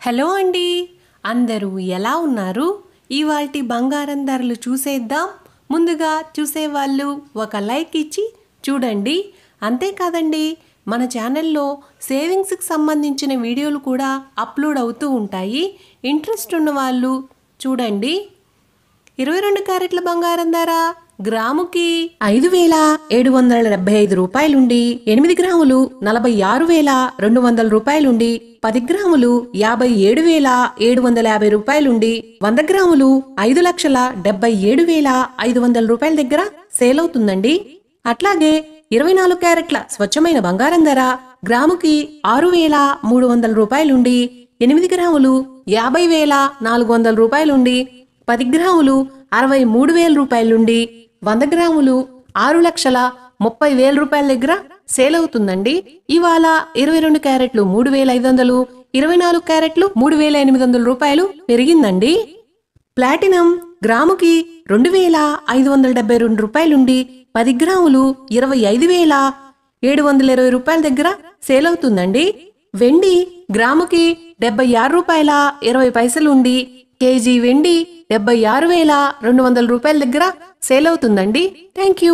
Hello అండి, అందరూ ఎలా ఉన్నారు? ఇవాల్టి బంగారం ధరలు చూసేద్దాం. ముందుగా చూసేవాళ్ళు ఒక లైక్ ఇచ్చి చూడండి. అంతేకాదండి, మన ఛానల్లో సేవింగ్స్కి సంబంధించిన వీడియోలు కూడా అప్లోడ్ అవుతూ ఉంటాయి. ఇంట్రెస్ట్ ఉన్న వాళ్ళు చూడండి. 22 క్యారెట్ల బంగారం ధర గ్రాముకి 5,775 రూపాయలుండి, 8 గ్రాములు 46,200 రూపాయలుండి, 10 గ్రాములు 57,750 రూపాయలుండి, 100 గ్రాములు 5,77,500 రూపాయల దగ్గర సేల్ అవుతుందండి. అట్లాగే 24 క్యారెట్ల స్వచ్ఛమైన బంగారం ధర గ్రాముకి 6,300 రూపాయలుండి, 8 గ్రాములు 50,400 రూపాయలుండి, 10 గ్రాములు 63,000 రూపాయలుండి, 100 గ్రాములు 6,30,000 రూపాయల దగ్గర సేల్ అవుతుందండి. ఇవాళ 22 క్యారెట్లు 3,500, 24 క్యారెట్లు 3,800 రూపాయలు పెరిగిందండి. ప్లాటినం గ్రాముకి 2,572 రూపాయలుండి, 10 గ్రాములు 25,720 రూపాయల దగ్గర సేల్ అవుతుందండి. వెండి గ్రాముకి 76 రూపాయల 20 పైసలుండి, కేజీ వెండి 76,200 రూపాయల దగ్గర సేల్ అవుతుందండి. Thank you.